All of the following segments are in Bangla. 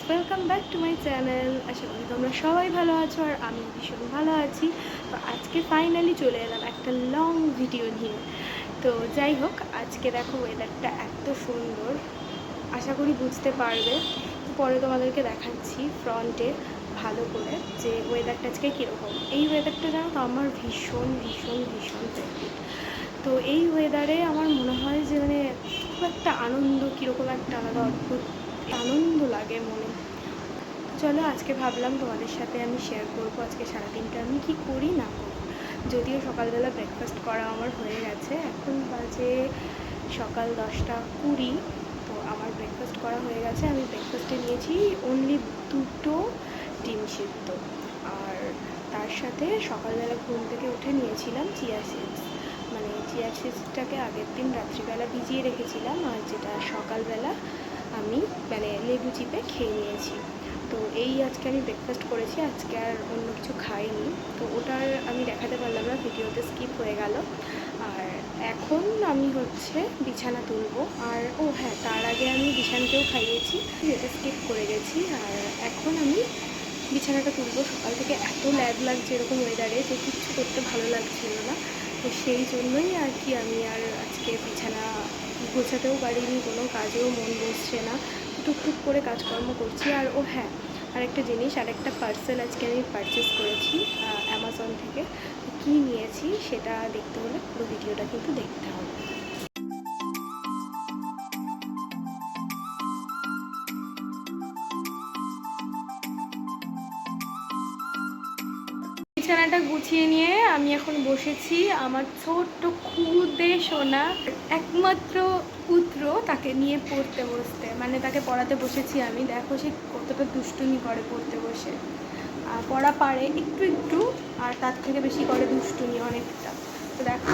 Welcome back to my channel. আশা করি তোমরা সবাই ভালো আছো আর আমি ভীষণ ভালো আছি। তো আজকে ফাইনালি চলে এলাম একটা লং ভিডিও নিয়ে। তো যাই হোক, আজকে দেখো ওয়েদারটা এত সুন্দর, আশা করি বুঝতে পারবে। পরে তোমাদেরকে দেখাচ্ছি ফ্রন্টে ভালো করে যে ওয়েদারটা আজকে কীরকম। এই ওয়েদারটা জানো তো আমার ভীষণ ভীষণ ভীষণ ফেভারিট। তো এই ওয়েদারে আমার মনে হয় যে মানে খুব একটা আনন্দ, কীরকম একটা আলাদা অদ্ভুত আনন্দ লাগে মনে। চলো আজকে ভাবলাম তোমাদের সাথে আমি শেয়ার করবো আজকে সারাদিনটা আমি কি করি না করি। যদিও সকালবেলা ব্রেকফাস্ট করা আমার হয়ে গেছে, এখন বাজে সকাল 10:20। তো আমার ব্রেকফাস্ট করা হয়ে গেছে। আমি ব্রেকফাস্টে নিয়েছি অনলি 2টো ডিম সিদ্ধ, আর তার সাথে সকালবেলা ঘুম থেকে উঠে নিয়েছিলাম চিয়া সিডস। মানে চিয়া সিডসটাকে আগের দিন রাত্রিবেলা ভিজিয়ে রেখেছিলাম, আর যেটা সকালবেলা আমি মানে লেবু চিপে খেয়ে নিয়েছি। তো এই আজকে আমি ব্রেকফাস্ট করেছি, আজকে আর অন্য কিছু খাইনি। তো ওটার আমি দেখাতে পারলাম না, ভিডিওতে স্কিপ হয়ে গেল। আর এখন আমি বিছানা তুলবো। আর ও হ্যাঁ, তার আগে আমি বিছানাতেও খাইয়েছি, যেটা স্কিপ করে গেছি। আর এখন আমি বিছানাটা তুলবো। সকাল থেকে এত ল্যাদ লাগছে এরকম ওয়েদারে যে কিচ্ছু করতে ভালো লাগছিল না। তো সেই জন্যই আর কি আমি আর আজকে বিছানা গোছাতেও পারিনি, কোনো কাজেও মন বসছে না, টুকটুক করে কাজকর্ম করছি। আর ও হ্যাঁ, আরেকটা জিনিস, আরেকটা পার্সেল আজকে আমি পারচেস করেছি অ্যামাজন থেকে। কী নিয়েছি সেটা দেখতে হলে পুরো ভিডিওটা কিন্তু দেখতে হবে। বিছানাটা গুছিয়ে নিয়ে আমি এখন বসেছি আমার ছোট্ট খুদে সোনা একমাত্র পুত্র, তাকে নিয়ে পড়তে বসতে, মানে তাকে পড়াতে বসেছি আমি। দেখো সে কতটা দুষ্টুমি করে পড়তে বসে। পড়া পারে একটু একটু, আর তার থেকে বেশি করে দুষ্টুমি অনেকটা। তো দেখো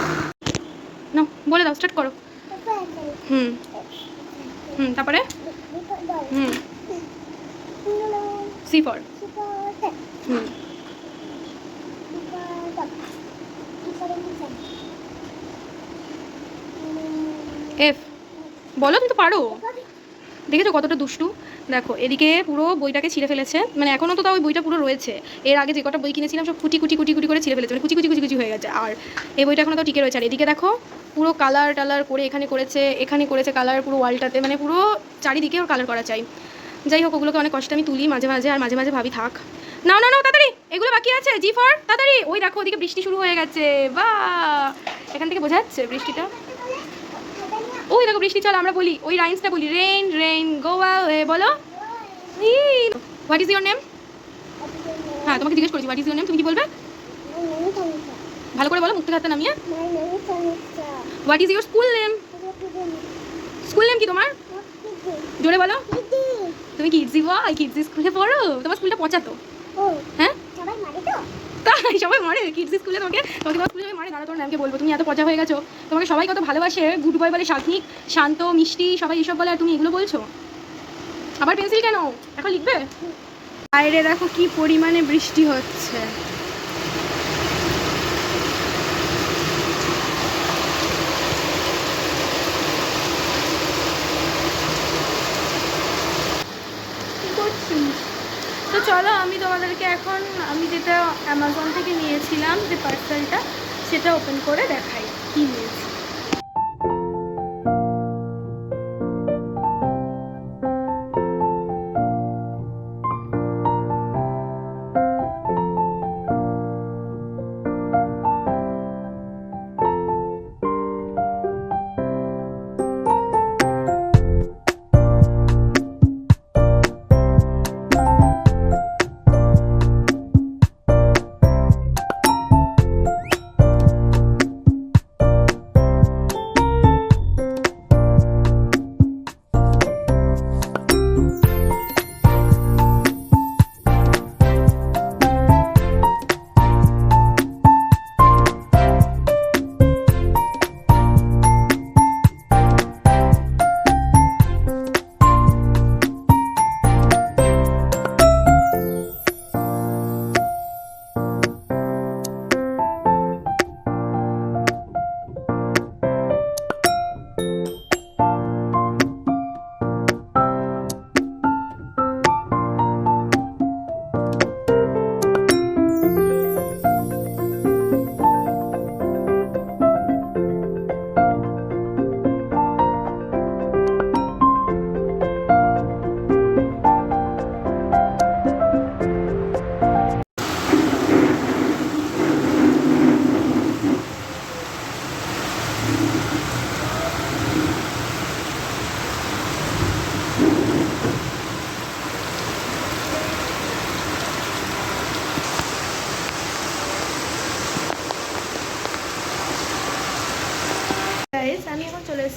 না, বলে দাও, স্টার্ট করো। হুম হুম তারপরে হুম সি ফর হুম এফ বলো, তুমি তো পারো। দেখেছো কতটা দুষ্টু? দেখো এদিকে পুরো বইটাকে ছিঁড়ে ফেলেছে, মানে এখনও তো তাও ওই বইটা পুরো রয়েছে। এর আগে যে কটা বই কিনেছিলাম সব কুটি কুটি কুটি কুটি করে ছিঁড়ে ফেলেছে, মানে কুচি কুচি কুচি কুচি হয়ে গেছে। আর এই বইটা এখনও তো টিকে রয়েছে। আর এদিকে দেখো পুরো কালার টালার করে এখানে করেছে কালার পুরো ওয়ালটাতে, মানে পুরো চারিদিকে ওর কালার করা চাই। যাই হোক, ওগুলোকে অনেক কষ্ট আমি তুলি মাঝে মাঝে, আর মাঝে মাঝে ভাবি থাক, নাও নাও নাও তাড়াতাড়ি, এগুলো বাকি আছে, জি ফর তাড়াতাড়ি। ওই দেখো ওদিকে বৃষ্টি শুরু হয়ে গেছে, বা এখান থেকে বোঝা যাচ্ছে বৃষ্টিটা। ওই দেখো বৃষ্টি, চল আমরা বলি ওই রাইমসটা বলি, রেইন রেইন গো অ্যাওয়ে, বলো। What is your name? হ্যাঁ তোমাকে জিজ্ঞেস করেছি হোয়াট ইজ ইউর নেম, তুমি কি বলবে? ভালো করে বলো, মুখ থেকে হাতটা নামিয়ে। What is your school name? School name কি তোমার? জোরে বলো। তুমি কিডজি বয়, কিডজি স্কুলে পড়ো? তোমার স্কুলটা পচা তো। হ্যাঁ তাই সবাই মারে কিডজি স্কুলে? তোমাকে তোমার স্কুলে সবাই মারে? দাঁড়া তোর ম্যামকে বলবো তুমি এত পচা হয়ে গেছো। তোমাকে সবাই কত ভালোবাসে, গুড বয় বলে, সাত্বিক শান্ত মিষ্টি সবাই এইসব বলে, আর তুমি এগুলো বলছো। আবার পেন্সিল কেন? এখন লিখবে? বাইরে দেখো কি পরিমাণে বৃষ্টি হচ্ছে। তো চলো আমি তোমাদেরকে এখন যেটা অ্যামাজন থেকে নিয়েছিলাম যে পার্সেলটা, সেটা ওপেন করে দেখাই কি নিয়েছি।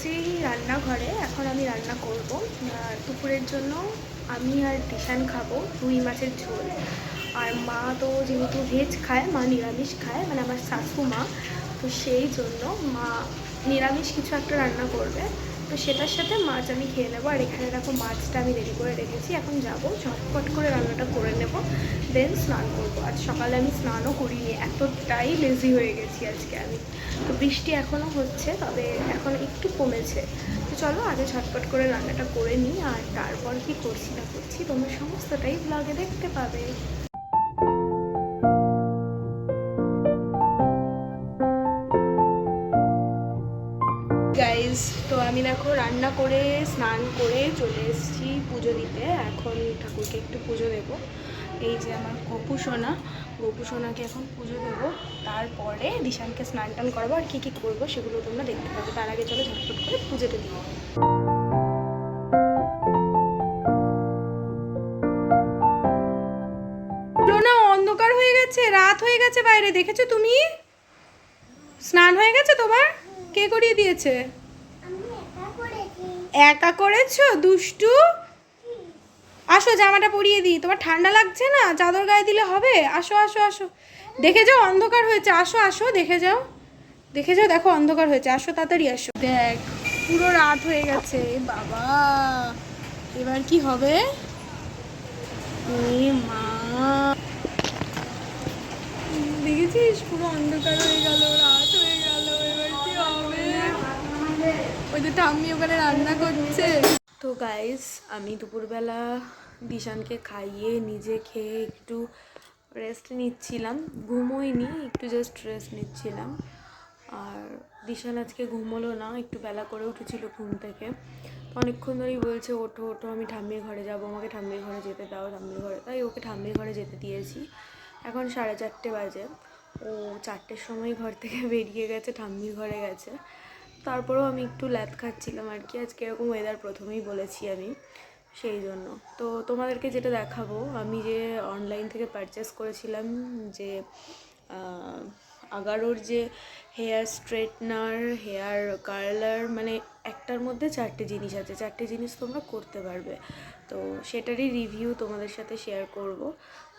এসেছি রান্নাঘরে। এখন আমি রান্না করব দুপুরের জন্য। আমি আর দিশান খাবো রুই মাছের ঝোল। আর মা তো যেহেতু ভেজ খায়, মা নিরামিষ খায়, মানে আমার শাশু মা, তো সেই জন্য মা নিরামিষ কিছু একটা রান্না করবে। তো সেটার সাথে মাছ আমি খেয়ে নেবো। আর এখানে দেখো মাছটা আমি রেডি করে রেখেছি। এখন যাব ঝটপট করে রান্নাটা করে নেব, দেন স্নান করবো। আজ সকালে আমি স্নানও করিনি, এতটাই লেজি হয়ে গেছি আজকে আমি। তো বৃষ্টি এখনও হচ্ছে, তবে এখন একটু কমেছে। তো চলো আগে ঝটপট করে রান্নাটা করে নিই, আর তারপর কি করছি না করছি তোমরা সমস্তটাই ব্লগে দেখতে পাবে। গাইজ, তো আমি দেখো রান্না করে স্নান করে চলে এসেছি পুজো দিতে। এখন ঠাকুরকে একটু পুজো দেবো। এই যে আমার গপু সোনাকে এখন পুজো দেবো। তারপরে দিশানকে স্নান টান করবো, আর কী কী করবো সেগুলো তোমরা দেখতে পাবে। তার আগে চলো ঝটপট করে পুজোটা দিই। না, অন্ধকার হয়ে গেছে, রাত হয়ে গেছে, বাইরে দেখেছো তুমি? স্নান হয়ে গেছে তোমার? কে করিয়ে দিয়েছে? একা করেছো দুষ্টু? আসো জামাটা পরিয়ে দিই, তোমার ঠান্ডা লাগছে না? চাদর গায়ে দিলে হবে। আসো আসো আসো, দেখে যাও অন্ধকার হয়েছে। আসো আসো, দেখে যাও, দেখে যাও, দেখো অন্ধকার হয়েছে। আসো তাড়াতাড়ি আসো। দেখ পুরো রাত হয়ে গেছে বাবা, এবার কি হবে? মা, দেখেছিস পুরো অন্ধকার হয়ে গেল, রাত হয়ে গেল, এবার কি হবে? ওই যে ঠাম্মি ওখানে রান্না করছে। তো গাইস, আমি দুপুরবেলা দিশানকে খাইয়ে নিজে খেয়ে একটু রেস্ট নিচ্ছিলাম। ঘুমোইনি, একটু জাস্ট রেস্ট নিচ্ছিলাম। আর দিশান আজকে ঘুমোলো না, একটু বেলা করে উঠেছিল ঘুম থেকে। তো অনেকক্ষণ ধরেই বলছে ওঠো ওঠো, আমি ঠাম্মির ঘরে যাবো, আমাকে ঠাম্মির ঘরে যেতে দাও, ঠাম্মির ঘরে। তাই ওকে ঠাম্মির ঘরে যেতে দিয়েছি। এখন 4:30 বাজে। ও 4টের সময় ঘর থেকে বেরিয়ে গেছে, ঠাম্মির ঘরে গেছে। তারপরেও আমি একটু ল্যাদ খাচ্ছিলাম আর কি। আজকে এরকম ওয়েদার প্রথমেই বলেছি আমি, সেই জন্য। তো তোমাদেরকে যেটা দেখাবো, আমি যে অনলাইন থেকে পারচেস করেছিলাম, যে আগারোর যে হেয়ার স্ট্রেটনার, হেয়ার কার্লার, মানে একটার মধ্যে 4টে জিনিস আছে, 4টে জিনিস তোমরা করতে পারবে। তো সেটারই রিভিউ তোমাদের সাথে শেয়ার করব।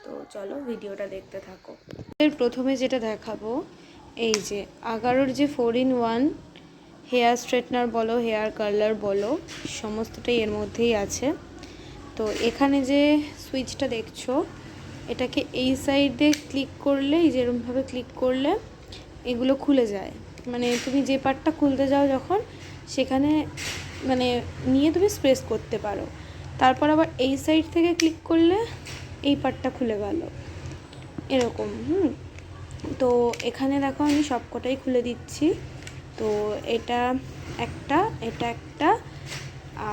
তো চলো ভিডিওটা দেখতে থাকো। এর প্রথমে যেটা দেখাবো, এই যে আগারোর যে 4-in-1 হেয়ার স্ট্রেটনার বলো, হেয়ার কার্লার বলো, সমস্তটাই এর মধ্যেই আছে। তো এখানে যে সুইচটা দেখছো, এটাকে এই সাইডে ক্লিক করলে, এই যেরকমভাবে ক্লিক করলে এগুলো খুলে যায়। মানে তুমি যে পার্টটা খুলতে যাও যখন, সেখানে মানে নিয়ে তুমি স্প্রেস করতে পারো। তারপর আবার এই সাইড থেকে ক্লিক করলে এই পার্টটা খুলে গেল, এরকম। তো এখানে দেখো আমি সবকটাই খুলে দিচ্ছি। তো এটা একটা, এটা একটা,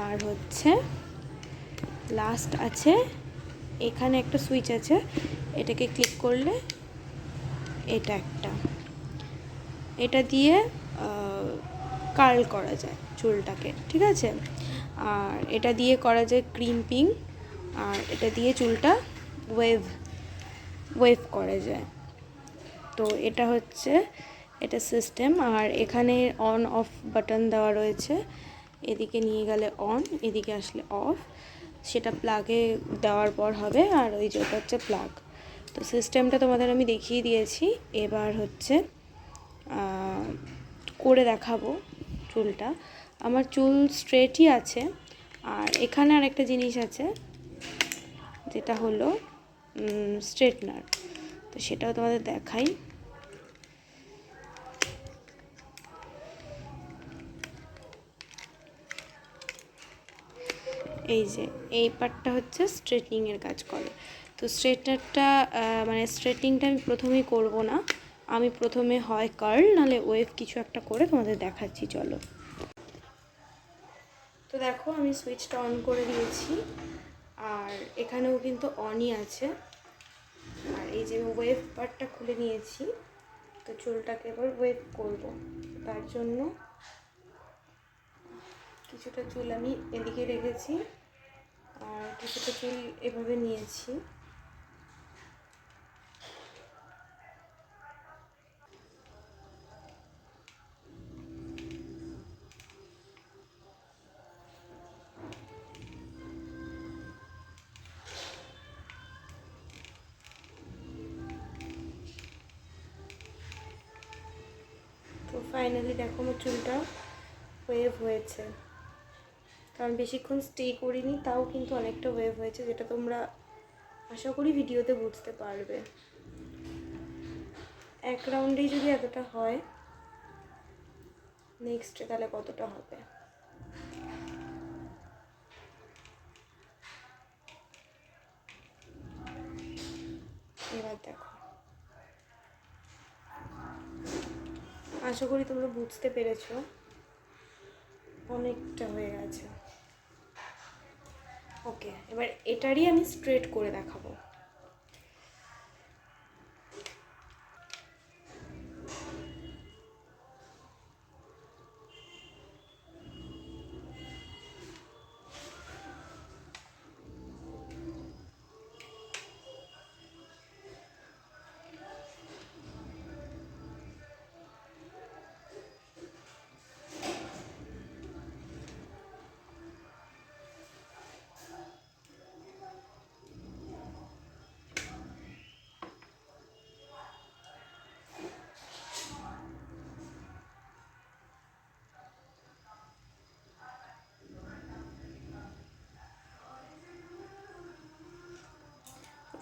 আর হচ্ছে লাস্ট আছে এখানে একটা সুইচ আছে, এটাকে ক্লিক করলে এটা একটা, এটা দিয়ে কার্ল করা যায় চুলটাকে, ঠিক আছে। আর এটা দিয়ে করা যায় ক্রিম্পিং, আর এটা দিয়ে চুলটা ওয়েভ করা যায়। তো এটা হচ্ছে এটা সিস্টেম। আর এখানে অন অফ বাটন দেওয়া রয়েছে, এদিকে নিয়ে গেলে অন, এদিকে আসলে অফ। সেটা প্লাগে দেওয়ার পর হবে। আর ওই যেটা হচ্ছে প্লাগ। তো সিস্টেমটা তোমাদের আমি দেখিয়ে দিয়েছি। এবার হচ্ছে করে দেখাবো চুলটা। আমার চুল স্ট্রেটই আছে। আর এখানে আর একটা জিনিস আছে, যেটা হলো স্ট্রেটনার। তো সেটাও তোমাদের দেখাই। এই যে এই পার্টটা হচ্ছে স্ট্রেটনিংয়ের কাজ করে। তো স্ট্রেটনারটা মানে স্ট্রেটনিংটা আমি প্রথমেই করব না, আমি প্রথমে হয় কার্ল নাহলে ওয়েভ কিছু একটা করে তোমাদের দেখাচ্ছি, চলো। তো দেখো আমি সুইচটা অন করে দিয়েছি, আর এখানেও কিন্তু অনই আছে। আর এই যে ওয়েভ পার্টটা খুলে নিয়েছি। তো চুলটাকে এবার ওয়েভ করব, তার জন্য কিছুটা চুল আমি এদিকে রেখেছি, আর কিছুটা চুল এভাবে নিয়েছি। ফাইনালি দেখো আমার চুলটা ওয়েভ হয়েছে, কারণ বেশিক্ষণ স্টে করিনি, তাও কিন্তু অনেকটা ওয়েভ হয়েছে, যেটা তোমরা আশা করি ভিডিওতে বুঝতে পারবে। এক রাউন্ডেই যদি এতটা হয়, নেক্সটে তাহলে কতটা হবে। এবার দেখো, আশা করি তোমরা বুঝতে পেরেছো, অনেকটা হয়ে গেছে। ওকে, এবার এটারই আমি স্ট্রেট করে দেখাবো।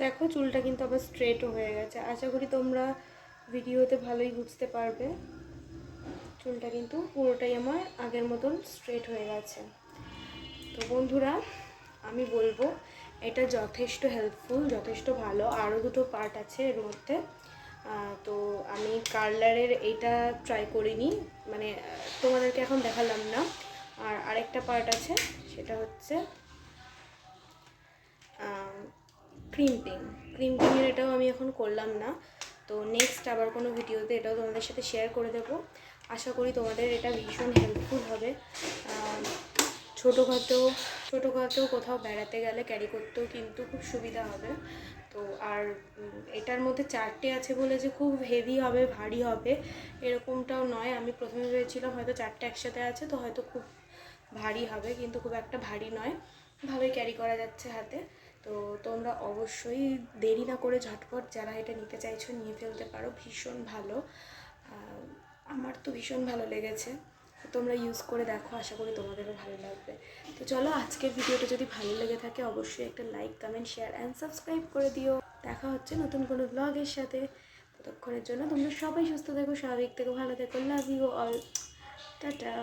দেখো চুলটা কিন্তু আবার স্ট্রেটও হয়ে গেছে। আশা করি তোমরা ভিডিওতে ভালোই বুঝতে পারবে। চুলটা কিন্তু পুরোটাই আমার আগের মতন স্ট্রেট হয়ে গেছে। তো বন্ধুরা, আমি বলবো এটা যথেষ্ট হেল্পফুল, যথেষ্ট ভালো। আরও দুটো পার্ট আছে এর মধ্যে। তো আমি কার্লারের এইটা ট্রাই করিনি, মানে তোমাদেরকে এখন দেখালাম না। আর আরেকটা পার্ট আছে, সেটা হচ্ছে ক্রিম্পিংয়ের। এটাও আমি এখন করলাম না। তো নেক্সট আবার কোনো ভিডিওতে এটাও তোমাদের সাথে শেয়ার করে দেবো। আশা করি তোমাদের এটা ভীষণ হেল্পফুল হবে। ছোটোখাটো কোথাও বেড়াতে গেলে ক্যারি করতেও কিন্তু খুব সুবিধা হবে। তো আর এটার মধ্যে 4টে আছে বলে যে খুব হেভি হবে, ভারী হবে, এরকমটাও নয়। আমি প্রথমে ভেবেছিলাম হয়তো 4টে একসাথে আছে তো হয়তো খুব ভারী হবে, কিন্তু খুব একটা ভারী নয়, ভালোই ক্যারি করা যাচ্ছে হাতে। তো তোমরা অবশ্যই দেরি না করে ঝটপট যারা এটা নিতে চাইছো নিয়ে ফেলতে পারো। ভীষণ ভালো, আমার তো ভীষণ ভালো লেগেছে। তোমরা ইউজ করে দেখো, আশা করি তোমাদেরও ভালো লাগবে। তো চলো, আজকের ভিডিওটা যদি ভালো লেগে থাকে অবশ্যই একটা like, comment, share and subscribe করে দিও। দেখা হচ্ছে নতুন কোনো ব্লগের সাথে। ততক্ষণের জন্য তোমরা সবাই সুস্থ থেকো, স্বাভাবিক থেকো, ভালো থেকো। Love you all, tata.